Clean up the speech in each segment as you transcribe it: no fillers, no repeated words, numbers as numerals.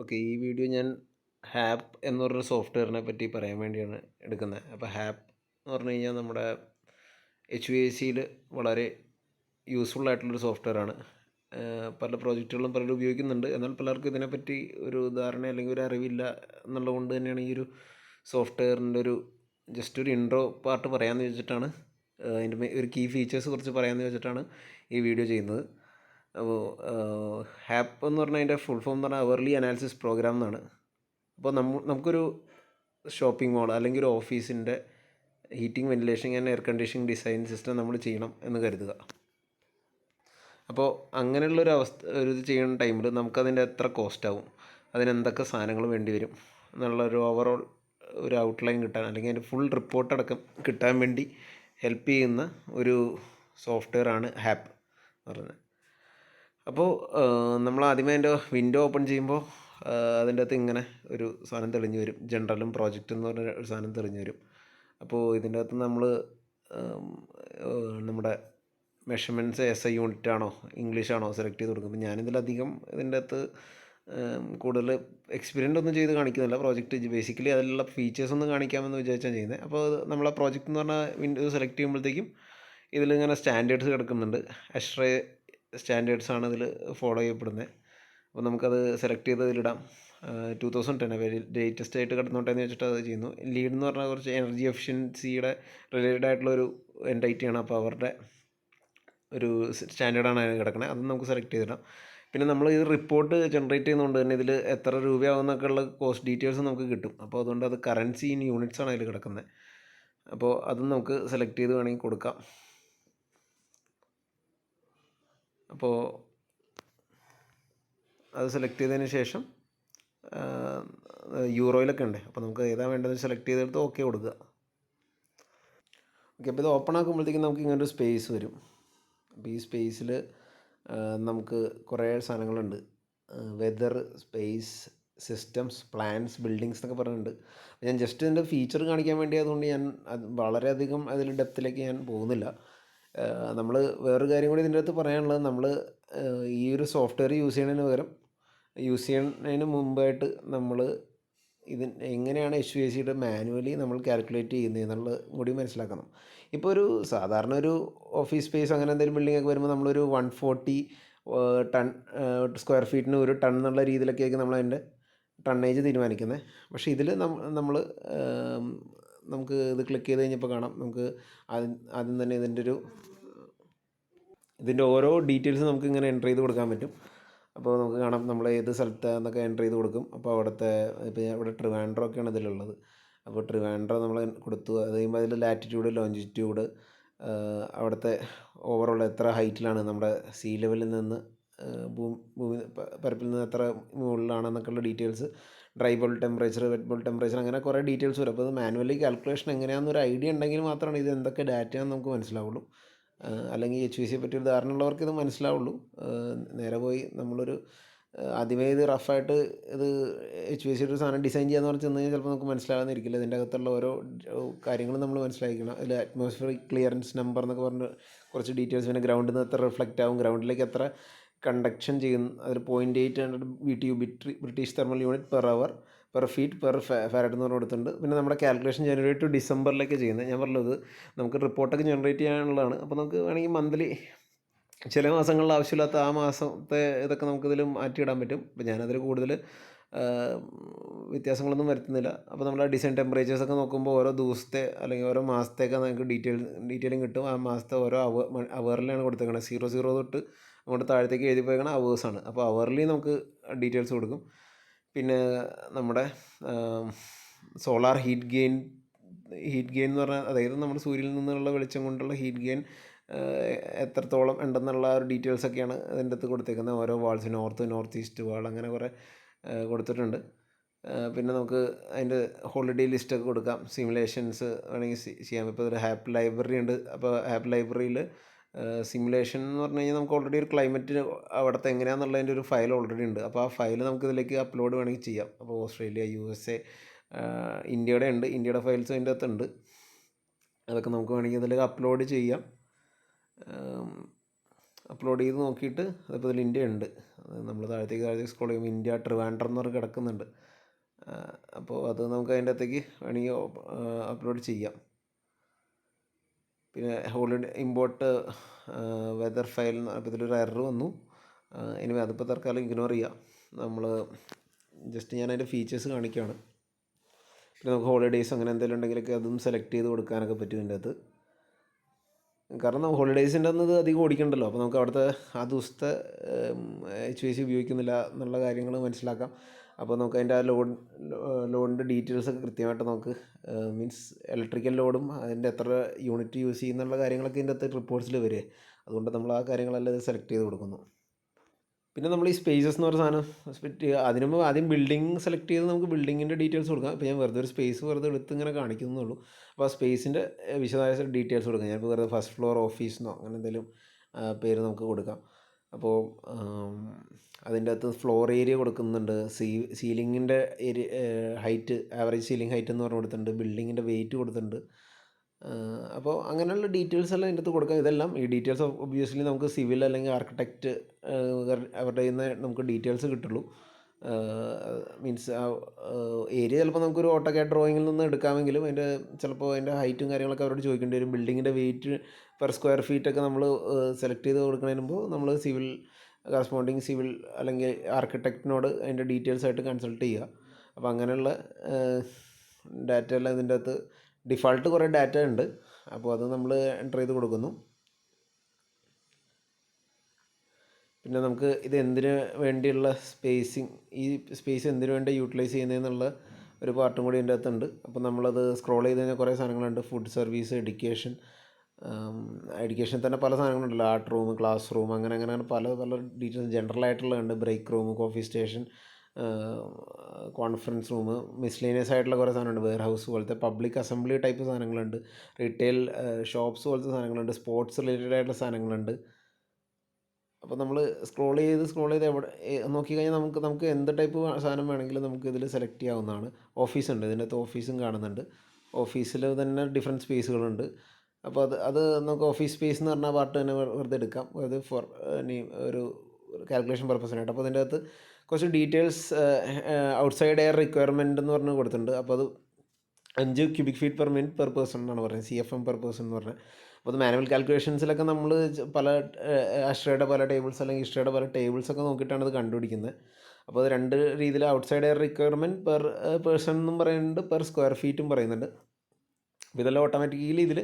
Okay, ഈ video ഞാൻ ഹാപ്പ് എന്ന് പറഞ്ഞൊരു സോഫ്റ്റ്വെയറിനെ പറ്റി പറയാൻ വേണ്ടിയാണ് എടുക്കുന്നത്. അപ്പോൾ ഹാപ്പ് എന്ന് പറഞ്ഞു കഴിഞ്ഞാൽ നമ്മുടെ HVAC-യിൽ വളരെ യൂസ്ഫുൾ ആയിട്ടുള്ളൊരു സോഫ്റ്റ്വെയറാണ്. പല പ്രോജക്റ്റുകളും പലരും ഉപയോഗിക്കുന്നുണ്ട്. എന്നാൽ പലർക്കും ഇതിനെപ്പറ്റി ഒരു ധാരണ അല്ലെങ്കിൽ ഒരു അറിവില്ല എന്നുള്ളത് കൊണ്ട് തന്നെയാണ് ഈ ഒരു സോഫ്റ്റ്വെയറിൻ്റെ ജസ്റ്റ് ഒരു ഇൻട്രോ പാർട്ട് പറയാമെന്ന് വെച്ചിട്ടാണ്, അതിൻ്റെ ഒരു കീ ഫീച്ചേഴ്സ് കുറിച്ച് പറയാമെന്ന് വെച്ചിട്ടാണ് ഈ വീഡിയോ ചെയ്യുന്നത്. അപ്പോൾ ഹാപ്പ് എന്ന് പറഞ്ഞാൽ അതിൻ്റെ ഫുൾ ഫോം എന്ന് പറഞ്ഞാൽ അവർലി അനാലിസിസ് പ്രോഗ്രാം എന്നാണ്. അപ്പോൾ നമുക്കൊരു ഷോപ്പിംഗ് മാൾ അല്ലെങ്കിൽ ഒരു ഓഫീസിൻ്റെ heating, ventilation and air conditioning design system നമ്മൾ ചെയ്യണം എന്ന് കരുതുക. അപ്പോൾ അങ്ങനെയുള്ളൊരു ഇത് ചെയ്യുന്ന ടൈമിൽ നമുക്കതിൻ്റെ എത്ര കോസ്റ്റ് ആവും, അതിനെന്തൊക്കെ സാധനങ്ങൾ വേണ്ടി വരും എന്നുള്ളൊരു ഓവറോൾ ഒരു ഔട്ട്ലൈൻ കിട്ടാൻ, അല്ലെങ്കിൽ അതിൻ്റെ ഫുൾ റിപ്പോർട്ട് അടക്കം കിട്ടാൻ വേണ്ടി ഹെൽപ്പ് ചെയ്യുന്ന ഒരു സോഫ്റ്റ്വെയറാണ് ഹാപ്പ് എന്ന് പറയുന്നത്. അപ്പോൾ നമ്മൾ ആദ്യമേ അതിൻ്റെ വിൻഡോ ഓപ്പൺ ചെയ്യുമ്പോൾ അതിൻ്റെ അകത്ത് ഇങ്ങനെ ഒരു സാധനം തെളിഞ്ഞു വരും. ജനറലും പ്രോജക്റ്റ് എന്ന് പറഞ്ഞ ഒരു സാധനം തെളിഞ്ഞു വരും. അപ്പോൾ ഇതിൻ്റെ അകത്ത് നമ്മൾ നമ്മുടെ മെഷർമെൻറ്റ്സ് SI യൂണിറ്റ് ആണോ ഇംഗ്ലീഷ് ആണോ സെലക്ട് ചെയ്ത് കൊടുക്കും. അപ്പോൾ ഞാനിതിലധികം ഇതിൻ്റെ അകത്ത് കൂടുതൽ എക്സ്പീരിയൻ്റ് ഒന്നും ചെയ്ത് കാണിക്കുന്നില്ല. പ്രോജക്റ്റ് ബേസിക്കലി അതിലുള്ള ഫീച്ചേഴ്സ് ഒന്ന് കാണിക്കാമെന്ന് വിചാരിച്ചാണ് ചെയ്യുന്നത്. അപ്പോൾ നമ്മളെ പ്രോജക്റ്റ് എന്ന് പറഞ്ഞാൽ വിൻഡോ സെലക്ട് ചെയ്യുമ്പോഴത്തേക്കും ഇതിലിങ്ങനെ സ്റ്റാൻഡേർഡ്സ് കിടക്കുന്നുണ്ട്. അഷ്റേ സ്റ്റാൻഡേർഡ്സാണ് ഇതിൽ ഫോളോ ചെയ്യപ്പെടുന്നത്. അപ്പോൾ നമുക്കത് സെലക്ട് ചെയ്ത് ഇതിലിടാം. 2010 വെരി ലേറ്റസ്റ്റ് ആയിട്ട് കിടന്നോട്ടെ എന്ന് വെച്ചിട്ട് അത് ചെയ്യുന്നു. ലീഡ് എന്ന് പറഞ്ഞാൽ കുറച്ച് എനർജി എഫിഷ്യൻസിയുടെ റിലേറ്റഡ് ആയിട്ടുള്ളൊരു എൻറ്റൈറ്റിയാണ്. അപ്പോൾ അവരുടെ ഒരു സ്റ്റാൻഡേർഡാണ് അതിന് കിടക്കുന്നത്. അത് നമുക്ക് സെലക്ട് ചെയ്തിടാം. പിന്നെ നമ്മൾ ഇത് റിപ്പോർട്ട് ജനറേറ്റ് ചെയ്യുന്നതുകൊണ്ട് തന്നെ ഇതിൽ എത്ര രൂപയാവുന്നൊക്കെ ഉള്ള കോസ്റ്റ് ഡീറ്റെയിൽസ് നമുക്ക് കിട്ടും. അപ്പോൾ അതുകൊണ്ട് അത് കറൻസി ഇൻ യൂണിറ്റ്സ് ആണ് അതിൽ കിടക്കുന്നത്. അപ്പോൾ അതും നമുക്ക് സെലക്ട് ചെയ്ത് വേണമെങ്കിൽ കൊടുക്കാം. അപ്പോൾ അത് സെലക്ട് ചെയ്തതിന് ശേഷം യൂറോയിലൊക്കെ ഉണ്ട്. അപ്പോൾ നമുക്ക് ഏതാണ് വേണ്ടത് സെലക്ട് ചെയ്തെടുത്ത് ഓക്കെ കൊടുക്കുക. ഓക്കെ, അപ്പോൾ ഇത് ഓപ്പൺ ആക്കുമ്പോഴത്തേക്കും നമുക്ക് ഇങ്ങനൊരു സ്പേസ് വരും. അപ്പോൾ ഈ സ്പേസിൽ നമുക്ക് കുറേ സാധനങ്ങളുണ്ട്. Weather, space, systems, plans, buildings എന്നൊക്കെ പറഞ്ഞിട്ടുണ്ട്. ഞാൻ ജസ്റ്റ് ഇതിൻ്റെ ഫീച്ചർ കാണിക്കാൻ വേണ്ടി അതുകൊണ്ട് ഞാൻ വളരെയധികം അതിൽ ഡെപ്തിലേക്ക് ഞാൻ പോകുന്നില്ല. നമ്മൾ വേറൊരു കാര്യം കൂടി ഇതിൻ്റെ അകത്ത് പറയാനുള്ളത്, നമ്മൾ ഈ ഒരു സോഫ്റ്റ്വെയർ യൂസ് ചെയ്യുന്നതിന് മുമ്പായിട്ട് നമ്മൾ എങ്ങനെയാണ് HVACയുടെ മാനുവലി നമ്മൾ കാൽക്കുലേറ്റ് ചെയ്യുന്നത് എന്നുള്ളത് കൂടി മനസ്സിലാക്കണം. ഇപ്പോൾ ഒരു സാധാരണ ഒരു ഓഫീസ് സ്പേസ് അങ്ങനെ എന്തെങ്കിലും ബിൽഡിംഗ് ഒക്കെ വരുമ്പോൾ നമ്മളൊരു 140 ടൺ സ്ക്വയർ ഫീറ്റിന് ഒരു ടൺ എന്നുള്ള രീതിയിലൊക്കെ ആയിരിക്കും നമ്മളതിൻ്റെ ടണ്ണേജ് തീരുമാനിക്കുന്നത്. പക്ഷേ ഇതിൽ നമുക്ക് ഇത് ക്ലിക്ക് ചെയ്ത് കഴിഞ്ഞപ്പോൾ കാണാം, നമുക്ക് ആദ്യം തന്നെ ഇതിൻ്റെ ഓരോ ഡീറ്റെയിൽസ് നമുക്ക് ഇങ്ങനെ എൻ്റർ ചെയ്ത് കൊടുക്കാൻ പറ്റും. അപ്പോൾ നമുക്ക് കാണാം നമ്മൾ ഏത് സ്ഥലത്താണെന്നൊക്കെ എൻ്റർ ചെയ്ത് കൊടുക്കും. അപ്പോൾ അവിടുത്തെ ഇപ്പോൾ ഇവിടെ ട്രിവാൻഡ്രം ഒക്കെയാണ് ഇതിലുള്ളത്. അപ്പോൾ ട്രിവാൻഡ്രം നമ്മൾ കൊടുത്തു. അത് കഴിയുമ്പോൾ അതിൽ ലാറ്റിറ്റ്യൂഡ്, ലോഞ്ചിറ്റ്യൂഡ്, അവിടുത്തെ ഓവറോൾ എത്ര ഹൈറ്റിലാണ് നമ്മുടെ സീ ലെവലിൽ നിന്ന് ഭൂമി പരപ്പിൽ നിന്ന് എത്ര മുകളിലാണെന്നൊക്കെയുള്ള details, dry bulb temperature, wet bulb temperature, അങ്ങനെ കുറേ ഡീറ്റെയിൽസ് വരും. അപ്പോൾ അത് മാനുവലി കാൽക്കുലേഷൻ എങ്ങനെയാണെന്നൊരു ഐഡിയ ഉണ്ടെങ്കിൽ മാത്രമാണ് ഇത് എന്തൊക്കെ ഡാറ്റയാണെന്ന് നമുക്ക് മനസ്സിലാവുള്ളൂ. അല്ലെങ്കിൽ HVACയെ പറ്റി ഒരു ധാരണ ഉള്ളവർക്ക് ഇത് മനസ്സിലാവുള്ളൂ. നേരെ പോയി നമ്മളൊരു ആദ്യമേ ഇത് റഫായിട്ട് ഇത് HVACയുടെ ഒരു സാധനം ഡിസൈൻ ചെയ്യാന്ന് പറഞ്ഞ് ചെന്ന് കഴിഞ്ഞാൽ ചിലപ്പോൾ നമുക്ക് മനസ്സിലാകാതിരിക്കില്ല. ഇതിൻ്റെ അകത്തുള്ള ഓരോ കാര്യങ്ങളും നമ്മൾ മനസ്സിലാക്കണം. അതിൽ അറ്റ്മോസ്ഫിയറിക് ക്ലിയറൻസ് നമ്പർ എന്നൊക്കെ പറഞ്ഞ് കുറച്ച് ഡീറ്റെയിൽസ്, പിന്നെ ഗ്രൗണ്ടിൽ നിന്ന് എത്ര റിഫ്ലക്റ്റ് ആവും, ഗ്രൗണ്ടിലേക്ക് എത്ര കണ്ടക്ഷൻ ചെയ്യും, അതിൽ 0.800 BTU British thermal unit per hour per feet per farad എന്ന് പറഞ്ഞ് കൊടുത്തിട്ടുണ്ട്. പിന്നെ നമ്മുടെ കാൽക്കുലേഷൻ ജനുവരി ടു ഡിസംബറിലേക്ക് ചെയ്യുന്നത്. ഞാൻ പറഞ്ഞത് നമുക്ക് റിപ്പോർട്ടൊക്കെ ജനറേറ്റ് ചെയ്യാനുള്ളതാണ്. അപ്പോൾ നമുക്ക് വേണമെങ്കിൽ മന്ത്ലി ചില മാസങ്ങളിൽ ആവശ്യമില്ലാത്ത ആ മാസത്തെ ഇതൊക്കെ നമുക്കിതിൽ മാറ്റിയിടാൻ പറ്റും. അപ്പോൾ ഞാനതിൽ കൂടുതൽ വ്യത്യാസങ്ങളൊന്നും വരുത്തുന്നില്ല. അപ്പോൾ നമ്മൾ ഡിസൈൻ ടെമ്പറേച്ചേഴ്സൊക്കെ നോക്കുമ്പോൾ ഓരോ ദിവസത്തെ അല്ലെങ്കിൽ ഓരോ മാസത്തേക്ക് നമുക്ക് ഡീറ്റെയിലിംഗ് കിട്ടും. ആ മാസത്തെ ഓരോ അവറിലാണ് കൊടുത്തേക്കുന്നത്. 00 തൊട്ട് അങ്ങോട്ട് താഴത്തേക്ക് എഴുതി പോയേക്കണ അവേഴ്സാണ്. അപ്പോൾ അവർലി നമുക്ക് ഡീറ്റെയിൽസ് കൊടുക്കും. പിന്നെ നമ്മുടെ സോളാർ ഹീറ്റ് ഗെയിൻ എന്ന് പറഞ്ഞാൽ, അതായത് നമ്മുടെ സൂര്യനിൽ നിന്നുള്ള വെളിച്ചം കൊണ്ടുള്ള ഹീറ്റ് ഗെയിൻ എത്രത്തോളം ഉണ്ടെന്നുള്ള ഒരു ഡീറ്റെയിൽസൊക്കെയാണ് അതിൻ്റെ അകത്ത് കൊടുത്തേക്കുന്നത്. ഓരോ വാൾസ്, നോർത്ത് ഈസ്റ്റ് വാൾ, അങ്ങനെ കുറേ കൊടുത്തിട്ടുണ്ട്. പിന്നെ നമുക്ക് അതിൻ്റെ ഹോളിഡേ ലിസ്റ്റൊക്കെ കൊടുക്കാം. സിമുലേഷൻസ് വേണമെങ്കിൽ ചെയ്യാം. ഇപ്പോൾ ഒരു ഹാപ്പ് ലൈബ്രറി ഉണ്ട്. അപ്പോൾ ഹാപ്പ് ലൈബ്രറിയിൽ സിമുലേഷൻ എന്ന് പറഞ്ഞു കഴിഞ്ഞാൽ നമുക്ക് ഓൾറെഡി ഒരു ക്ലൈമറ്റ് അവിടുത്തെ എങ്ങനെയാണെന്നുള്ളതിൻ്റെ ഒരു ഫയൽ ഓൾറെഡി ഉണ്ട്. അപ്പോൾ ആ ഫയൽ നമുക്ക് ഇതിലേക്ക് അപ്ലോഡ് വേണമെങ്കിൽ ചെയ്യാം. അപ്പോൾ ഓസ്ട്രേലിയ, USA, ഇന്ത്യയുടെ ഫയൽസ് അതിൻ്റെ അകത്തുണ്ട്. അതൊക്കെ നമുക്ക് വേണമെങ്കിൽ ഇതിലേക്ക് അപ്ലോഡ് ചെയ്യാം. അപ്ലോഡ് ചെയ്ത് നോക്കിയിട്ട് അതിപ്പോൾ ഇതിൽ ഇന്ത്യ ഉണ്ട്. നമ്മൾ താഴത്തേക്ക് സ്ക്രോൾ ചെയ്യുമ്പോൾ ഇന്ത്യ ട്രിവാൻഡ്രം എന്ന് പറഞ്ഞ് കിടക്കുന്നുണ്ട്. അപ്പോൾ അത് നമുക്ക് അതിൻ്റെ അകത്തേക്ക് വേണമെങ്കിൽ അപ്ലോഡ് ചെയ്യാം. പിന്നെ ഹോളിഡേ ഇമ്പോർട്ട് വെതർ ഫയൽ അപ്പോൾ ഇതിലൊരു എറർ വന്നു. ഇനി അതിപ്പോൾ തൽക്കാലം ഇഗ്നോർ ചെയ്യാം. നമ്മൾ ജസ്റ്റ് ഞാൻ അതിൻ്റെ ഫീച്ചേഴ്സ് കാണിക്കുകയാണ്. പിന്നെ നമുക്ക് ഹോളിഡേയ്സ് അങ്ങനെ എന്തെങ്കിലും ഉണ്ടെങ്കിലൊക്കെ അതും സെലക്ട് ചെയ്ത് കൊടുക്കാനൊക്കെ പറ്റും ഇതിൻ്റെ അകത്ത്. കാരണം ഹോളിഡേയ്സിൻ്റെ അന്ന് ഇത് അധികം ഓടിക്കണ്ടല്ലോ. അപ്പോൾ നമുക്ക് അവിടുത്തെ ആ ദിവസത്തെ HVAC ഉപയോഗിക്കുന്നില്ല എന്നുള്ള കാര്യങ്ങൾ മനസ്സിലാക്കാം. അപ്പോൾ നമുക്ക് അതിൻ്റെ ആ ലോഡിൻ്റെ ഡീറ്റെയിൽസൊക്കെ കൃത്യമായിട്ട് നമുക്ക് മീൻസ് ഇലക്ട്രിക്കൽ ലോഡും അതിൻ്റെ എത്ര യൂണിറ്റ് യൂസ് ചെയ്യുന്നുള്ള കാര്യങ്ങളൊക്കെ ഇതിൻ്റെ അകത്ത് റിപ്പോർട്ട്സിൽ വരിക. അതുകൊണ്ട് നമ്മൾ ആ കാര്യങ്ങളെല്ലാം ഇത് സെലക്ട് ചെയ്ത് കൊടുക്കുന്നു. പിന്നെ നമ്മൾ ഈ സ്പേസസ് എന്ന് പറഞ്ഞ സാധനം സെലക്ട് ചെയ്യുക. അതിന് മുമ്പ് ആദ്യം ബിൽഡിംഗ് സെലക്ട് ചെയ്ത് നമുക്ക് ബിൽഡിങ്ങിൻ്റെ ഡീറ്റെയിൽസ് കൊടുക്കാം. ഇപ്പോൾ ഞാൻ വെറുതെ ഒരു സ്പേസ് വെറുതെ എടുത്ത് ഇങ്ങനെ കാണിക്കുന്നുള്ളൂ. അപ്പോൾ ആ സ്പേസിൻ്റെ വിശദമായ ഡീറ്റെയിൽസ് കൊടുക്കാം. ഞാനിപ്പോൾ വെറുതെ ഫസ്റ്റ് ഫ്ലോർ ഓഫീസെന്നോ അങ്ങനെ എന്തെങ്കിലും പേര് നമുക്ക് കൊടുക്കാം. അപ്പോൾ അതിൻ്റെ അകത്ത് ഫ്ലോർ ഏരിയ കൊടുക്കുന്നുണ്ട്, സീലിങ്ങിൻ്റെ area height, average ceiling height എന്ന് പറഞ്ഞ് കൊടുത്തിട്ടുണ്ട്, ബിൽഡിങ്ങിൻ്റെ വെയിറ്റ് കൊടുത്തിട്ടുണ്ട്. അപ്പോൾ അങ്ങനെയുള്ള ഡീറ്റെയിൽസ് എല്ലാം ഇതിൻ്റെ അകത്ത് കൊടുക്കാം. ഇതെല്ലാം ഈ ഡീറ്റെയിൽസ് ഒബ്വിയസ്ലി നമുക്ക് സിവിൽ അല്ലെങ്കിൽ ആർക്കിടെക്റ്റ് അവരുടെ കയ്യിൽ നിന്ന് നമുക്ക് ഡീറ്റെയിൽസ് കിട്ടുള്ളൂ. മീൻസ് ആ ഏരിയ ചിലപ്പോൾ നമുക്കൊരു ഓട്ടോകാഡ് ഡ്രോയിങ്ങിൽ നിന്ന് എടുക്കാമെങ്കിലും അതിൻ്റെ ചിലപ്പോൾ അതിൻ്റെ ഹൈറ്റും കാര്യങ്ങളൊക്കെ അവരോട് ചോദിക്കേണ്ടി വരും. ബിൽഡിങ്ങിൻ്റെ വെയിറ്റ് പെർ സ്ക്വയർ ഫീറ്റൊക്കെ നമ്മൾ സെലക്ട് ചെയ്ത് കൊടുക്കുന്നതിന് മുമ്പ് നമ്മൾ സിവിൽ കറസ്പോണ്ടിങ് സിവിൽ അല്ലെങ്കിൽ ആർക്കിടെക്റ്റിനോട് അതിൻ്റെ ഡീറ്റെയിൽസ് ആയിട്ട് കൺസൾട്ട് ചെയ്യുക. അപ്പോൾ അങ്ങനെയുള്ള ഡാറ്റ എല്ലാം ഇതിൻ്റെ അകത്ത് ഡിഫാൾട്ട് കുറേ ഡാറ്റ ഉണ്ട്. അപ്പോൾ അത് നമ്മൾ എൻ്റർ ചെയ്ത് കൊടുക്കുന്നു. പിന്നെ നമുക്ക് ഇത് എന്തിനു വേണ്ടിയുള്ള സ്പേസിങ്, ഈ സ്പേസ് എന്തിനു വേണ്ടി യൂട്ടിലൈസ് ചെയ്യുന്നതെന്നുള്ള ഒരു പാർട്ടും കൂടി ഇതിൻ്റെ അകത്തുണ്ട്. അപ്പോൾ നമ്മളത് സ്ക്രോൾ ചെയ്ത് കഴിഞ്ഞാൽ കുറേ സാധനങ്ങളുണ്ട്. ഫുഡ് സർവീസ്, എഡ്യൂക്കേഷൻ തന്നെ പല സാധനങ്ങളുണ്ടല്ലോ. ആർട്ട് റൂം, ക്ലാസ് റൂം, അങ്ങനെ പല പല ഡീറ്റെയിൽസ് ജനറൽ ആയിട്ടുള്ളതുണ്ട്. Break room, coffee station, conference room, miscellaneous ആയിട്ടുള്ള കുറേ സാധനമുണ്ട്. വെയർ ഹൗസ് പോലത്തെ പബ്ലിക് അസംബ്ലി ടൈപ്പ് സാധനങ്ങളുണ്ട്. റീറ്റെയിൽ ഷോപ്സ് പോലത്തെ സാധനങ്ങളുണ്ട്. സ്പോർട്സ് റിലേറ്റഡ് ആയിട്ടുള്ള സാധനങ്ങളുണ്ട്. അപ്പോൾ നമ്മൾ സ്ക്രോൾ ചെയ്ത് എവിടെ നോക്കിക്കഴിഞ്ഞാൽ നമുക്ക് എന്ത് ടൈപ്പ് സാധനം വേണമെങ്കിലും നമുക്ക് ഇതിൽ സെലക്ട് ചെയ്യാവുന്നതാണ്. ഓഫീസ് ഉണ്ട്, ഇതിനകത്ത് ഓഫീസും കാണുന്നുണ്ട്. ഓഫീസിൽ തന്നെ ഡിഫറെൻറ്റ് സ്പേസുകളുണ്ട്. അപ്പോൾ അത് നമുക്ക് ഓഫീസ് സ്പേസ് എന്ന് പറഞ്ഞാൽ പാർട്ട് തന്നെ വെറുതെ എടുക്കാം, വെറുതെ ഫോർ ഒരു കാൽക്കുലേഷൻ പർപ്പസിനായിട്ട്. അപ്പോൾ അതിൻ്റെ അകത്ത് കുറച്ച് ഡീറ്റെയിൽസ് ഔട്ട്സൈഡ് എയർ റിക്വയർമെൻറ്റ് എന്ന് പറഞ്ഞ് കൊടുത്തിട്ടുണ്ട്. അപ്പോൾ അത് 5 cubic feet per minute per person എന്നാണ് പറയുന്നത്, CFM per person എന്ന് പറഞ്ഞത്. അപ്പോൾ അത് മാനുവൽ കാൽക്കുലേഷൻസിലൊക്കെ നമ്മൾ പല അഷ്റയുടെ പല ടേബിൾസ് അല്ലെങ്കിൽ ഇഷ്റയുടെ പല ടേബിൾസൊക്കെ നോക്കിയിട്ടാണ് ഇത് കണ്ടുപിടിക്കുന്നത്. അപ്പോൾ അത് രണ്ട് രീതിയിൽ outside air requirement per person എന്നും പറയുന്നുണ്ട്, പെർ സ്ക്വയർ ഫീറ്റും പറയുന്നുണ്ട്. അപ്പോൾ ഇതെല്ലാം ഓട്ടോമാറ്റിക്കലി ഇതിൽ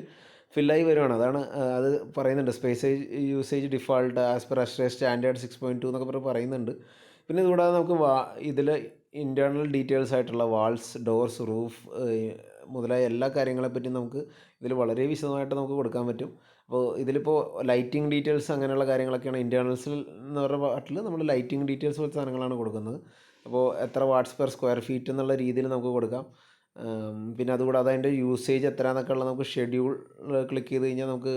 ഫില്ലായി വരുവാണ്. അതാണ് അത് പറയുന്നുണ്ട്. Space usage default as per ASHRAE standard 6.2 എന്നൊക്കെ പറയുന്നുണ്ട്. പിന്നെ ഇതുകൂടാതെ നമുക്ക് ഇതിൽ ഇൻറ്റേർണൽ ഡീറ്റെയിൽസ് ആയിട്ടുള്ള വാൾസ്, ഡോർസ്, റൂഫ് മുതലായ എല്ലാ കാര്യങ്ങളെപ്പറ്റി നമുക്ക് ഇതിൽ വളരെ വിശദമായിട്ട് നമുക്ക് കൊടുക്കാൻ പറ്റും. അപ്പോൾ ഇതിലിപ്പോൾ ലൈറ്റിംഗ് ഡീറ്റെയിൽസ് അങ്ങനെയുള്ള കാര്യങ്ങളൊക്കെയാണ് ഇൻറ്റേർണൽസിൽ എന്ന് പറഞ്ഞ പാർട്ടിൽ നമ്മൾ ലൈറ്റിംഗ് ഡീറ്റെയിൽസ് പോലത്തെ സാധനങ്ങളാണ് കൊടുക്കുന്നത്. അപ്പോൾ എത്ര വാട്ട്സ് പെർ സ്ക്വയർ ഫീറ്റ് എന്നുള്ള രീതിയിൽ നമുക്ക് കൊടുക്കാം. പിന്നെ അതുകൂടാതെ അതിൻ്റെ യൂസേജ് എത്ര എന്നൊക്കെ ഉള്ളത് നമുക്ക് ഷെഡ്യൂൾ ക്ലിക്ക് ചെയ്ത് കഴിഞ്ഞാൽ നമുക്ക്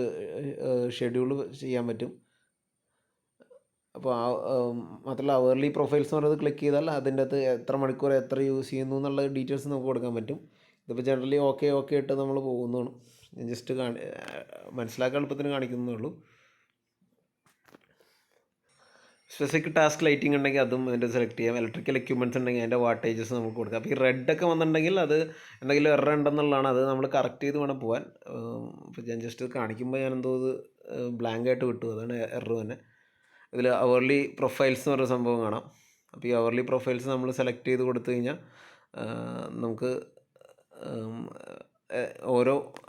ഷെഡ്യൂൾ ചെയ്യാൻ പറ്റും. അപ്പോൾ മാത്രമല്ല അവർലി പ്രൊഫൈൽസ് എന്ന് പറയുന്നത് ക്ലിക്ക് ചെയ്താൽ അതിൻ്റെ അകത്ത് എത്ര മണിക്കൂർ എത്ര യൂസ് ചെയ്യുന്നു എന്നുള്ള ഡീറ്റെയിൽസ് നമുക്ക് കൊടുക്കാൻ പറ്റും. ഇതിപ്പോൾ ജനറലി ഓക്കെ ഇട്ട് നമ്മൾ പോകുന്നതാണ്. ഞാൻ ജസ്റ്റ് മനസ്സിലാക്കാൻ എളുപ്പത്തിന് കാണിക്കുന്നേ ഉള്ളൂ. സ്പെസിഫിക് ടാസ്ക് ലൈറ്റിംഗ് ഉണ്ടെങ്കിൽ അതും അതിൻ്റെ സെലക്ട് ചെയ്യാം. ഇലക്ട്രിക്കൽ എക്യുപ്മെൻറ്റ്സ് ഉണ്ടെങ്കിൽ അതിൻ്റെ വാട്ടേജസ് നമുക്ക് കൊടുക്കാം. അപ്പോൾ ഈ റെഡൊക്കെ വന്നിട്ടുണ്ടെങ്കിൽ അത് എന്തെങ്കിലും എറർ ഉണ്ടെന്നുള്ളതാണ്. അത് നമ്മൾ കറക്റ്റ് ചെയ്ത് വേണം പോകാൻ. ഇപ്പോൾ ഞാൻ ജസ്റ്റ് കാണിക്കുമ്പോൾ ഞാനെന്തോ ഇത് ബ്ലാങ്ക് ആയിട്ട് വിട്ടു, അതാണ് എറർ തന്നെ. ഇതിൽ അവർലി പ്രൊഫൈൽസ് എന്ന് പറഞ്ഞ സംഭവം കാണാം. അപ്പോൾ ഈ അവർലി പ്രൊഫൈൽസ് നമ്മൾ സെലക്ട് ചെയ്ത് കൊടുത്തു കഴിഞ്ഞാൽ നമുക്ക്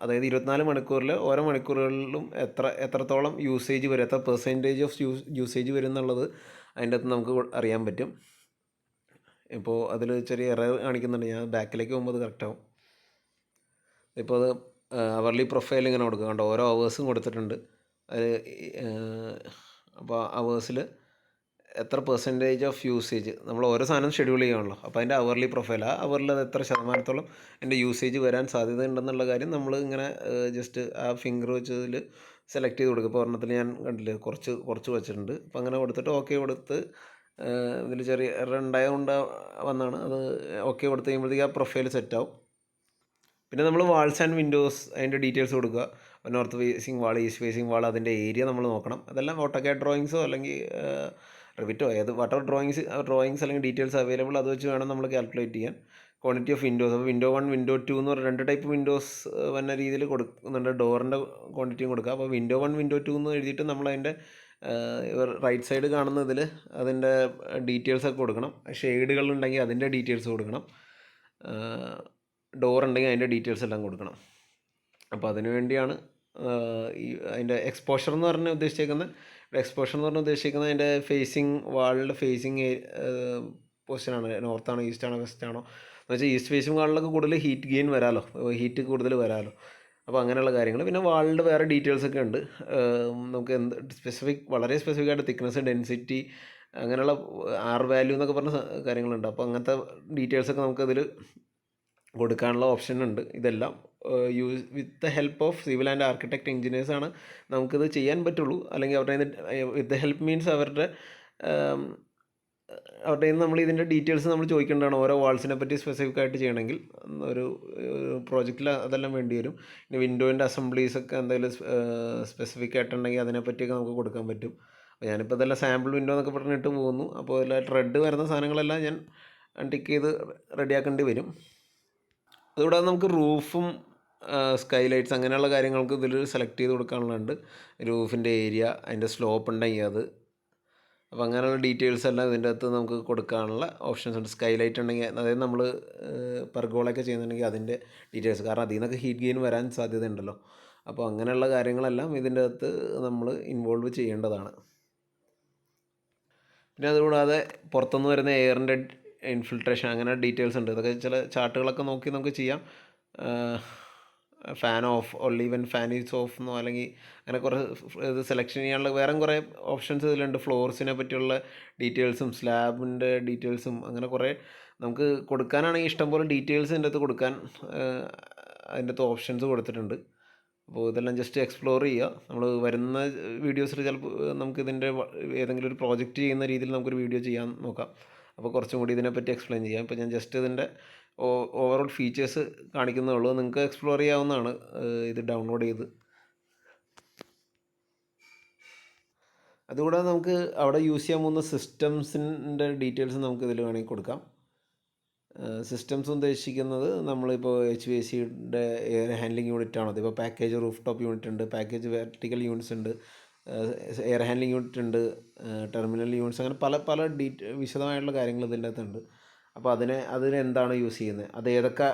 അതായത് 24 മണിക്കൂറിൽ ഓരോ മണിക്കൂറുകളിലും എത്രത്തോളം യൂസേജ് വരും, എത്ര പെർസെൻറ്റേജ് ഓഫ് യൂസേജ് വരും എന്നുള്ളത് അതിൻ്റെ അകത്ത് നമുക്ക് അറിയാൻ പറ്റും. ഇപ്പോൾ അതിൽ ചെറിയ എറർ കാണിക്കുന്നുണ്ട്. ഞാൻ ബാക്കിലേക്ക് പോകുമ്പോൾ അത് കറക്റ്റാവും. ഇപ്പോൾ അത് അവർലി പ്രൊഫൈൽ ഇങ്ങനെ കൊടുക്കുക, കണ്ടോ, ഓരോ അവേഴ്സും കൊടുത്തിട്ടുണ്ട്. അത് അപ്പോൾ അവേഴ്സിൽ എത്ര പെർസെൻറ്റേജ് ഓഫ് യൂസേജ് നമ്മൾ ഓരോ സാധനം ഷെഡ്യൂൾ ചെയ്യുകയാണല്ലോ. അപ്പോൾ അതിൻ്റെ അവർലി പ്രൊഫൈൽ, ആ അവറിൽ അത് എത്ര ശതമാനത്തോളം എൻ്റെ യൂസേജ് വരാൻ സാധ്യത ഉണ്ടെന്നുള്ള കാര്യം നമ്മൾ ഇങ്ങനെ ജസ്റ്റ് ആ ഫിംഗർ വെച്ചതിൽ സെലക്ട് ചെയ്ത് കൊടുക്കുക. ഇപ്പോൾ ഒരെണ്ണത്തിൽ ഞാൻ കണ്ടില്ലേ കുറച്ച് വെച്ചിട്ടുണ്ട്. അപ്പോൾ അങ്ങനെ കൊടുത്തിട്ട് ഓക്കെ കൊടുത്ത് ഇതിൽ ചെറിയ എറർ ഉണ്ടായതുകൊണ്ട് വന്നാണ് അത് ഓക്കെ കൊടുത്ത് കഴിയുമ്പോഴത്തേക്ക് ആ പ്രൊഫൈൽ സെറ്റാവും. പിന്നെ നമ്മൾ വാൾസ് ആൻഡ് വിൻഡോസ് അതിൻ്റെ ഡീറ്റെയിൽസ് കൊടുക്കുക. നോർത്ത് ഫേസിങ് വാൾ, ഈസ്റ്റ് ഫേസിങ് വാൾ, അതിൻ്റെ ഏരിയ നമ്മൾ നോക്കണം. അതെല്ലാം ഓട്ടോകാഡ് ഡ്രോയിങ്സോ അല്ലെങ്കിൽ റിവിറ്റോ ഏത് വാട്ടർ ഡ്രോയിങ്സ് അല്ലെങ്കിൽ ഡീറ്റെയിൽസ് അവൈലബിൾ അത് വെച്ച് വേണം നമ്മൾ കാൽക്കുലേറ്റ് ചെയ്യാൻ. ക്വാണ്ടിറ്റി ഓഫ് വിൻഡോസ്, അപ്പോൾ വിൻഡോ 1 വിൻഡോ 2 എന്ന് പറഞ്ഞ 2 ടൈപ്പ് വിൻഡോസ് വന്ന രീതിയിൽ കൊടുക്കുന്നുണ്ട്. ഡോറിൻ്റെ ക്വാണ്ടിറ്റിയും കൊടുക്കുക. അപ്പോൾ വിൻഡോ 1 വിൻഡോ 2 എന്ന് എഴുതിയിട്ട് നമ്മളതിൻ്റെ റൈറ്റ് സൈഡ് കാണുന്നതിൽ അതിൻ്റെ ഡീറ്റെയിൽസൊക്കെ കൊടുക്കണം. ഷെയ്ഡുകളുണ്ടെങ്കിൽ അതിൻ്റെ ഡീറ്റെയിൽസ് കൊടുക്കണം. ഡോർ ഉണ്ടെങ്കിൽ അതിൻ്റെ ഡീറ്റെയിൽസ് എല്ലാം കൊടുക്കണം. അപ്പോൾ അതിനു വേണ്ടിയാണ് ഈ അതിൻ്റെ എക്സ്പോഷർ എന്ന് പറഞ്ഞാൽ ഉദ്ദേശിക്കുന്നത് അതിൻ്റെ ഫേസിങ് വാളിൻ്റെ ഫേസിങ് പൊസിഷനാണ്. നോർത്താണോ ഈസ്റ്റാണോ വെസ്റ്റാണോ എന്ന് വെച്ചാൽ ഈസ്റ്റ് ഫേസിങ് വാളിലൊക്കെ കൂടുതൽ ഹീറ്റ് ഗെയിൻ വരാമല്ലോ, ഹീറ്റ് കൂടുതൽ വരാമല്ലോ. അപ്പോൾ അങ്ങനെയുള്ള കാര്യങ്ങൾ. പിന്നെ വാളിൻ്റെ വേറെ ഡീറ്റെയിൽസൊക്കെ ഉണ്ട്. നമുക്ക് വളരെ സ്പെസിഫിക് ആയിട്ട് തിക്നെസ്, ഡെൻസിറ്റി, അങ്ങനെയുള്ള വാല്യൂ എന്നൊക്കെ പറഞ്ഞ കാര്യങ്ങളുണ്ട്. അപ്പോൾ അങ്ങനത്തെ ഡീറ്റെയിൽസൊക്കെ നമുക്കതിൽ കൊടുക്കാനുള്ള ഓപ്ഷൻ ഉണ്ട്. ഇതെല്ലാം with the help of civil and architect എഞ്ചിനീയേഴ്സാണ് നമുക്കിത് ചെയ്യാൻ പറ്റുള്ളൂ. അല്ലെങ്കിൽ അവരുടെ വിത്ത് ദ ഹെൽപ്പ് മീൻസ് അവരുടെ നിന്ന് നമ്മൾ ഇതിൻ്റെ ഡീറ്റെയിൽസ് നമ്മൾ ചോദിക്കേണ്ടതാണ്. ഓരോ വാൾസിനെ പറ്റി സ്പെസിഫിക് ആയിട്ട് ചെയ്യണമെങ്കിൽ ഒരു പ്രോജക്റ്റിൽ അതെല്ലാം വേണ്ടി വരും. പിന്നെ വിൻഡോൻ്റെ അസംബ്ലീസൊക്കെ എന്തെങ്കിലും സ്പെസിഫിക് ആയിട്ടുണ്ടെങ്കിൽ അതിനെപ്പറ്റിയൊക്കെ നമുക്ക് കൊടുക്കാൻ പറ്റും. അപ്പോൾ ഞാനിപ്പോൾ ഇതെല്ലാം സാമ്പിൾ വിൻഡോ എന്നൊക്കെ പറഞ്ഞിട്ട് പോകുന്നു. അപ്പോൾ ഇതിൽ റെഡ് വരുന്ന സാധനങ്ങളെല്ലാം ഞാൻ ടിക്ക് ചെയ്ത് റെഡിയാക്കേണ്ടി വരും. അതുകൂടാതെ നമുക്ക് റൂഫും സ്കൈലൈറ്റ്സ് അങ്ങനെയുള്ള കാര്യങ്ങൾക്ക് ഇതിൽ സെലക്ട് ചെയ്ത് കൊടുക്കാനുള്ളതുണ്ട്. റൂഫിൻ്റെ ഏരിയ, അതിൻ്റെ സ്ലോപ്പ് ഉണ്ടെങ്കിൽ അത്, അപ്പോൾ അങ്ങനെയുള്ള ഡീറ്റെയിൽസ് എല്ലാം ഇതിൻ്റെ അകത്ത് നമുക്ക് കൊടുക്കാനുള്ള ഓപ്ഷൻസ് ഉണ്ട്. സ്കൈലൈറ്റ് ഉണ്ടെങ്കിൽ, അതായത് നമ്മൾ പെർഗോളൊക്കെ ചെയ്യുന്നുണ്ടെങ്കിൽ അതിൻ്റെ ഡീറ്റെയിൽസ്, കാരണം അതിൽ നിന്നൊക്കെ ഹീറ്റ് ഗെയിൻ വരാൻ സാധ്യതയുണ്ടല്ലോ. അപ്പോൾ അങ്ങനെയുള്ള കാര്യങ്ങളെല്ലാം ഇതിൻ്റെ അകത്ത് നമ്മൾ ഇൻവോൾവ് ചെയ്യേണ്ടതാണ്. പിന്നെ അതുകൂടാതെ പുറത്തുനിന്ന് വരുന്ന എയറിൻ്റെ ഇൻഫിൽട്രേഷൻ അങ്ങനെ ഡീറ്റെയിൽസ് ഉണ്ട്. ഇതൊക്കെ ചില ചാർട്ടുകളൊക്കെ നോക്കി നമുക്ക് ചെയ്യാം. Fan of, only when fan is of എന്നോ അല്ലെങ്കിൽ അങ്ങനെ കുറേ ഇത് സെലക്ഷൻ ചെയ്യാനുള്ള വേറെ കുറേ ഓപ്ഷൻസ് ഇതിലുണ്ട്. ഫ്ലോർസിനെ പറ്റിയുള്ള ഡീറ്റെയിൽസും സ്ലാബിൻ്റെ ഡീറ്റെയിൽസും അങ്ങനെ കുറേ നമുക്ക് കൊടുക്കാനാണെങ്കിൽ ഇഷ്ടംപോലെ ഡീറ്റെയിൽസ് ഇതിൻ്റെ അകത്ത് കൊടുക്കാൻ അതിൻ്റെ അകത്ത് ഓപ്ഷൻസ് കൊടുത്തിട്ടുണ്ട്. അപ്പോൾ ഇതെല്ലാം ജസ്റ്റ് എക്സ്പ്ലോർ ചെയ്യുക. നമ്മൾ വരുന്ന വീഡിയോസിൽ ചിലപ്പോൾ നമുക്കിതിൻ്റെ ഏതെങ്കിലും ഒരു പ്രോജക്റ്റ് ചെയ്യുന്ന രീതിയിൽ നമുക്കൊരു വീഡിയോ ചെയ്യാൻ നോക്കാം. അപ്പോൾ കുറച്ചും കൂടി ഇതിനെപ്പറ്റി എക്സ്പ്ലെയിൻ ചെയ്യാം. ഇപ്പോൾ ഞാൻ ജസ്റ്റ് ഇതിൻ്റെ ഓവറോൾ ഫീച്ചേഴ്സ് കാണിക്കുന്നേ ഉള്ളൂ. നിങ്ങൾക്ക് എക്സ്പ്ലോർ ചെയ്യാവുന്നതാണ് ഇത് ഡൗൺലോഡ് ചെയ്ത്. അതുകൂടാതെ നമുക്ക് അവിടെ യൂസ് ചെയ്യാൻ പോകുന്ന സിസ്റ്റംസിൻ്റെ ഡീറ്റെയിൽസ് നമുക്ക് ഇതിൽ വേണമെങ്കിൽ കൊടുക്കാം. സിസ്റ്റംസ് ഉദ്ദേശിക്കുന്നത് നമ്മളിപ്പോൾ HVACയുടെ എയർ ഹാൻഡ്ലിംഗ് യൂണിറ്റ് ആണ്. അതിപ്പോൾ പാക്കേജ് റൂഫ് ടോപ്പ് യൂണിറ്റ് ഉണ്ട്, പാക്കേജ് വെർട്ടിക്കൽ യൂണിറ്റ്സ് ഉണ്ട്, എയർ ഹാൻഡ്ലിംഗ് യൂണിറ്റ് ഉണ്ട്, ടെർമിനൽ യൂണിറ്റ്സ്, അങ്ങനെ പല വിശദമായിട്ടുള്ള കാര്യങ്ങൾ ഇതിൻ്റെ അകത്തുണ്ട്. അപ്പോൾ അതിനെന്താണ് യൂസ് ചെയ്യുന്നത്, അത് ഏതൊക്കെ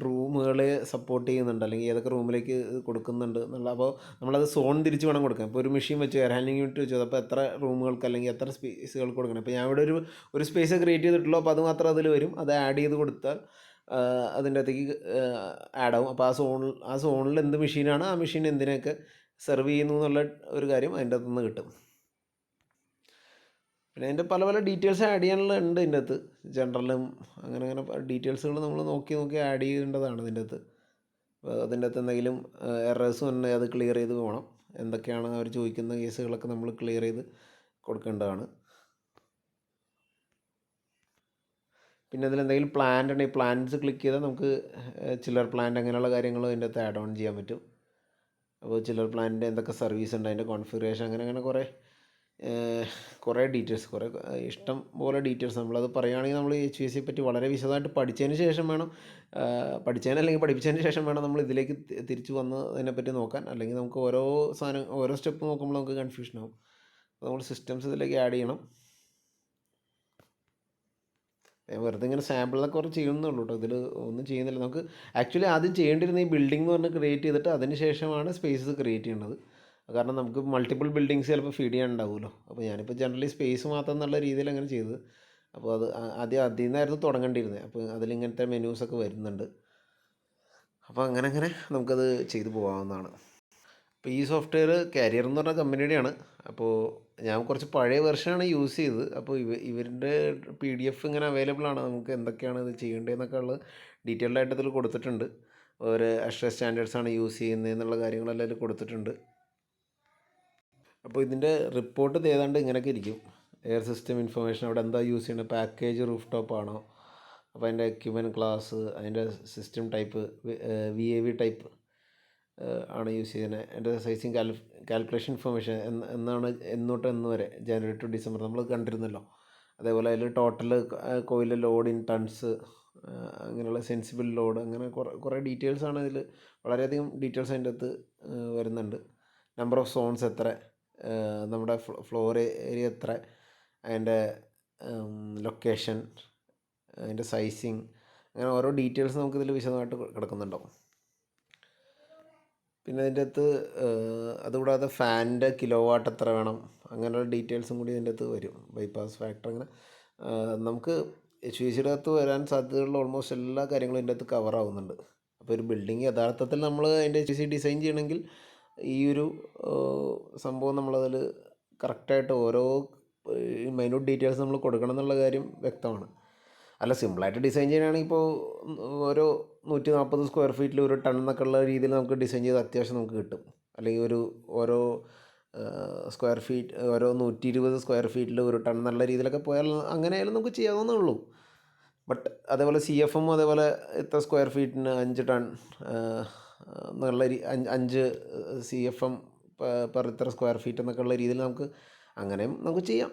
റൂമുകളെ സപ്പോർട്ട് ചെയ്യുന്നുണ്ട് അല്ലെങ്കിൽ ഏതൊക്കെ റൂമിലേക്ക് കൊടുക്കുന്നുണ്ട് എന്നുള്ള. അപ്പോൾ നമ്മളത് സോൺ തിരിച്ച് വേണം കൊടുക്കാൻ. ഇപ്പോൾ ഒരു മെഷീൻ വെച്ച് എയർ ഹാൻഡ്ലിംഗ് യൂണിറ്റ് വെച്ചു, അപ്പോൾ എത്ര റൂമുകൾക്ക് അല്ലെങ്കിൽ എത്ര സ്പേസുകൾക്ക് കൊടുക്കണം. ഇപ്പോൾ ഞാൻ ഇവിടെ ഒരു സ്പേസ് ക്രിയേറ്റ് ചെയ്തിട്ടുള്ളൂ. അപ്പോൾ അത് മാത്രം അതിൽ വരും. അത് ആഡ് ചെയ്ത് കൊടുത്താൽ അതിൻ്റെ അകത്തേക്ക് ആഡ് ആവും. അപ്പോൾ ആ സോണിൽ എന്ത് മെഷീനാണ്, ആ മെഷീൻ എന്തിനൊക്കെ സെർവ് ചെയ്യുന്നു എന്നുള്ള ഒരു കാര്യം അതിൻ്റെ അകത്തു നിന്ന് കിട്ടും. പിന്നെ അതിൻ്റെ പല ഡീറ്റെയിൽസ് ആഡ് ചെയ്യാനുള്ള ഉണ്ട് ഇതിൻ്റെ അകത്ത്. ജനറലും അങ്ങനെ ഡീറ്റെയിൽസുകൾ നമ്മൾ നോക്കി ആഡ് ചെയ്യേണ്ടതാണ് ഇതിൻ്റെ അകത്ത്. അതിൻ്റെ അകത്ത് എന്തെങ്കിലും എറേഴ്സ് ഉണ്ടെങ്കിൽ അത് ക്ലിയർ ചെയ്ത് പോകണം. എന്തൊക്കെയാണ് അവർ ചോദിക്കുന്ന കേസുകളൊക്കെ നമ്മൾ ക്ലിയർ ചെയ്ത് കൊടുക്കേണ്ടതാണ്. പിന്നെ അതിലെന്തെങ്കിലും പ്ലാന്റ് ഉണ്ടെങ്കിൽ പ്ലാന്റ്സ് ക്ലിക്ക് ചെയ്താൽ നമുക്ക് ചില്ലർ പ്ലാന്റ് അങ്ങനെയുള്ള കാര്യങ്ങളും അതിൻ്റെ അകത്ത് ആഡ് ഓൺ ചെയ്യാൻ പറ്റും. അപ്പോൾ ചില്ലർ പ്ലാന്റിൻ്റെ എന്തൊക്കെ സർവീസ് ഉണ്ട്, അതിൻ്റെ കോൺഫിഗറേഷൻ, അങ്ങനെ കുറേ ഡീറ്റെയിൽസ്, ഇഷ്ടം പോലെ ഡീറ്റെയിൽസ്. നമ്മളത് പറയുകയാണെങ്കിൽ നമ്മൾ HVAC പറ്റി വളരെ വിശദമായിട്ട് പഠിച്ചതിന് ശേഷം വേണം, പഠിപ്പിച്ചതിന് ശേഷം വേണം നമ്മൾ ഇതിലേക്ക് തിരിച്ചു വന്ന് അതിനെപ്പറ്റി നോക്കാൻ. അല്ലെങ്കിൽ നമുക്ക് ഓരോ സ്റ്റെപ്പ് നോക്കുമ്പോൾ നമുക്ക് കൺഫ്യൂഷൻ ആവും. അപ്പോൾ നമ്മൾ സിസ്റ്റംസ് ഇതിലേക്ക് ആഡ് ചെയ്യണം. വെറുതെ ഇങ്ങനെ സാമ്പിളൊക്കെ കുറച്ച് ചെയ്യുന്നുള്ളൂ കേട്ടോ, ഇതിൽ ഒന്നും ചെയ്യുന്നില്ല. നമുക്ക് ആക്ച്വലി ആദ്യം ചെയ്യേണ്ടിരുന്ന ഈ ബിൽഡിംഗ് എന്ന് പറഞ്ഞ് ക്രിയേറ്റ് ചെയ്തിട്ട് അതിന് ശേഷമാണ് സ്പേസസ് ക്രിയേറ്റ് ചെയ്യേണ്ടത്. കാരണം നമുക്ക് മൾട്ടിപ്പിൾ ബിൽഡിങ്സ് ചിലപ്പോൾ ഫീഡ് ചെയ്യാനുണ്ടാവുമല്ലോ. അപ്പോൾ ഞാനിപ്പോൾ ജനറലി സ്പേസ് മാത്രം എന്നുള്ള രീതിയിൽ അങ്ങനെ ചെയ്തത്. അപ്പോൾ അത് അതിൽ നിന്നായിരുന്നു തുടങ്ങേണ്ടിയിരുന്നത്. അപ്പോൾ അതിലിങ്ങനത്തെ മെനൂസൊക്കെ വരുന്നുണ്ട്. അപ്പോൾ അങ്ങനെ നമുക്കത് ചെയ്തു പോകാവുന്നതാണ്. അപ്പോൾ ഈ സോഫ്റ്റ്വെയർ കാരിയർ എന്ന് പറഞ്ഞ കമ്പനിയുടെയാണ്. അപ്പോൾ ഞാൻ കുറച്ച് പഴയ വെർഷനാണ് യൂസ് ചെയ്തത്. അപ്പോൾ ഇവരുടെ PDF ഇങ്ങനെ അവൈലബിൾ ആണ്. നമുക്ക് എന്തൊക്കെയാണ് ഇത് ചെയ്യേണ്ടതെന്നൊക്കെ ഉള്ളത് ഡീറ്റെയിൽഡ് ആയിട്ട് ഇതിൽ കൊടുത്തിട്ടുണ്ട്. ഒരു ASHRAE സ്റ്റാൻഡേർഡ്സാണ് യൂസ് ചെയ്യുന്നതെന്നുള്ള കാര്യങ്ങളെല്ലാം ഇതിൽ കൊടുത്തിട്ടുണ്ട്. അപ്പോൾ ഇതിൻ്റെ റിപ്പോർട്ട് ഏതാണ്ട് ഇങ്ങനെയൊക്കെ ഇരിക്കും. എയർ സിസ്റ്റം ഇൻഫർമേഷൻ, അവിടെ എന്താ യൂസ് ചെയ്യുന്നത്, പാക്കേജ് റൂഫ് ടോപ്പ് ആണോ, അപ്പോൾ അതിൻ്റെ എക്യുപ്മെൻറ്റ് ക്ലാസ്, അതിൻ്റെ സിസ്റ്റം ടൈപ്പ് VAV ടൈപ്പ് ആണ് യൂസ് ചെയ്യുന്നത്. അതിൻ്റെ സൈസിങ് കാൽക്കുലേഷൻ ഇൻഫർമേഷൻ എന്നാണ് എന്നോട്ട് എന്ന് വരെ ജനുവരി ടു ഡിസംബർ നമ്മൾ കണ്ടിരുന്നല്ലോ. അതേപോലെ അതിൽ total coil load in tons, അങ്ങനെയുള്ള സെൻസിബിൾ ലോഡ്, അങ്ങനെ കുറേ ഡീറ്റെയിൽസാണ് ഇതിൽ. വളരെയധികം ഡീറ്റെയിൽസ് അതിൻ്റെ അകത്ത് വരുന്നുണ്ട്. നമ്പർ ഓഫ് സോൺസ് എത്ര, നമ്മുടെ ഫ്ലോർ ഏരിയ എത്ര, അതിൻ്റെ ലൊക്കേഷൻ, അതിൻ്റെ സൈസിങ്, അങ്ങനെ ഓരോ ഡീറ്റെയിൽസ് നമുക്കിതിൽ വിശദമായിട്ട് കിടക്കുന്നുണ്ടാവും. പിന്നെ അതിൻ്റെ അകത്ത് അതുകൂടാതെ ഫാനിൻ്റെ കിലോ വാട്ട് എത്ര വേണം, അങ്ങനെയുള്ള ഡീറ്റെയിൽസും കൂടി ഇതിൻ്റെ അകത്ത് വരും. ബൈപ്പാസ് ഫാക്ടർ, അങ്ങനെ നമുക്ക് HVACയുടെ അകത്ത് വരാൻ സാധ്യതയുള്ള ഓൾമോസ്റ്റ് എല്ലാ കാര്യങ്ങളും ഇതിൻ്റെ അകത്ത് കവർ ആവുന്നുണ്ട്. അപ്പോൾ ഒരു ബിൽഡിംഗ് യഥാർത്ഥത്തിൽ നമ്മൾ അതിൻ്റെ HVAC ഡിസൈൻ ചെയ്യണമെങ്കിൽ ഈ ഒരു സംഭവം നമ്മളതിൽ കറക്റ്റായിട്ട് ഓരോ മൈന്യൂട്ട് ഡീറ്റെയിൽസ് നമ്മൾ കൊടുക്കണം എന്നുള്ള കാര്യം വ്യക്തമാണ്. അല്ല, സിമ്പിളായിട്ട് ഡിസൈൻ ചെയ്യണമെങ്കിൽ ഇപ്പോൾ ഓരോ 140 സ്ക്വയർ ഫീറ്റിൽ 1 ടൺ എന്നൊക്കെ ഉള്ള രീതിയിൽ നമുക്ക് ഡിസൈൻ ചെയ്ത് അത്യാവശ്യം നമുക്ക് കിട്ടും. അല്ലെങ്കിൽ ഓരോ സ്ക്വയർ ഫീറ്റ്, ഓരോ 120 സ്ക്വയർ ഫീറ്റിൽ 1 ടൺ എന്നുള്ള രീതിയിലൊക്കെ പോയാൽ അങ്ങനെയായാലും നമുക്ക് ചെയ്യാവുന്നേ ഉള്ളൂ. ബട്ട് അതേപോലെ CFM അതേപോലെ ഇത്ര സ്ക്വയർ ഫീറ്റിന് 5 ടൺ എന്നുള്ള 5 CFM പെർ ഇത്ര സ്ക്വയർ ഫീറ്റ് എന്നൊക്കെ ഉള്ള രീതിയിൽ അങ്ങനെയും നമുക്ക് ചെയ്യാം.